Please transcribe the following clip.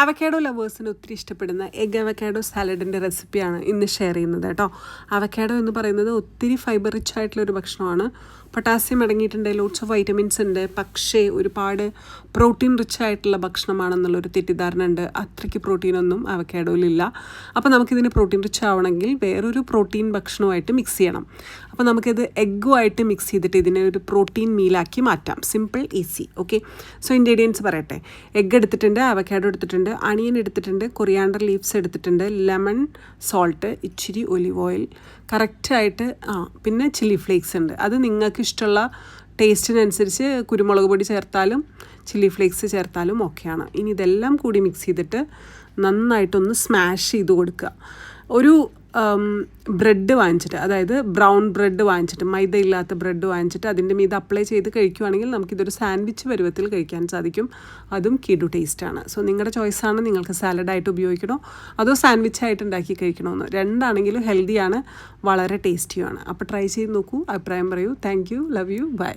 Avocado ലവേഴ്സിന് ഒത്തിരി ഇഷ്ടപ്പെടുന്ന egg avocado സാലഡിൻ്റെ റെസിപ്പിയാണ് ഇന്ന് ഷെയർ ചെയ്യുന്നത് കേട്ടോ. അവക്കാഡോ എന്ന് പറയുന്നത് ഒത്തിരി ഫൈബർ റിച്ച് ആയിട്ടുള്ളൊരു ഭക്ഷണമാണ്. പൊട്ടാസ്യം അടങ്ങിയിട്ടുണ്ട്, ലോട്ട്സ് ഓഫ് വൈറ്റമിൻസ് ഉണ്ട്. പക്ഷേ ഒരുപാട് പ്രോട്ടീൻ റിച്ച് ആയിട്ടുള്ള ഭക്ഷണമാണെന്നുള്ളൊരു തെറ്റിദ്ധാരണ ഉണ്ട്. അത്രയ്ക്ക് പ്രോട്ടീനൊന്നും അവക്കാഡോയിലില്ല. അപ്പോൾ നമുക്കിതിന് പ്രോട്ടീൻ റിച്ച് ആവണമെങ്കിൽ വേറൊരു പ്രോട്ടീൻ ഭക്ഷണമായിട്ട് മിക്സ് ചെയ്യണം. അപ്പോൾ നമുക്കിത് എഗ്ഗുമായിട്ട് മിക്സ് ചെയ്തിട്ട് ഇതിനെ ഒരു പ്രോട്ടീൻ മീലാക്കി മാറ്റാം. Simple, easy. Okay, so ingredients പറയട്ടെ. എഗ്ഗ് എടുത്തിട്ടുണ്ട്, അവക്കാഡോ എടുത്തിട്ടുണ്ട്, അണിയൻ എടുത്തിട്ടുണ്ട്, കൊറിയാണ്ടർ ലീവ്സ് എടുത്തിട്ടുണ്ട്, ലെമൺ, സോൾട്ട്, ഇച്ചിരി ഒലിവ് ഓയിൽ കറക്റ്റായിട്ട്, പിന്നെ ചില്ലി ഫ്ലേക്സ് ഉണ്ട്. അത് നിങ്ങൾക്ക് ഇഷ്ടമുള്ള ടേസ്റ്റിനനുസരിച്ച് കുരുമുളക് പൊടി ചേർത്താലും ചില്ലി ഫ്ലേക്സ് ചേർത്താലും ഓക്കെയാണ്. ഇനി ഇതെല്ലാം കൂടി മിക്സ് ചെയ്തിട്ട് നന്നായിട്ടൊന്ന് സ്മാഷ് ചെയ്ത് കൊടുക്കുക. ഒരു ബ്രെഡ് വാങ്ങിച്ചിട്ട്, അതായത് ബ്രൗൺ ബ്രെഡ് വാങ്ങിച്ചിട്ട്, മൈദ ഇല്ലാത്ത ബ്രെഡ് വാങ്ങിച്ചിട്ട് അതിൻ്റെ മീത് അപ്ലൈ ചെയ്ത് കഴിക്കുകയാണെങ്കിൽ നമുക്കിതൊരു സാൻഡ്വിച്ച് പരുവത്തിൽ കഴിക്കാൻ സാധിക്കും. അതും കിടു ടേസ്റ്റാണ്. സോ നിങ്ങളുടെ ചോയ്സാണ്, നിങ്ങൾക്ക് സാലഡായിട്ട് ഉപയോഗിക്കണോ അതോ സാൻഡ്വിച്ചായിട്ട് ഉണ്ടാക്കി കഴിക്കണമെന്ന്. രണ്ടാണെങ്കിലും ഹെൽത്തിയാണ്, വളരെ ടേസ്റ്റിയുമാണ്. അപ്പോൾ ട്രൈ ചെയ്ത് നോക്കൂ, അഭിപ്രായം പറയൂ. Thank you, love you, by.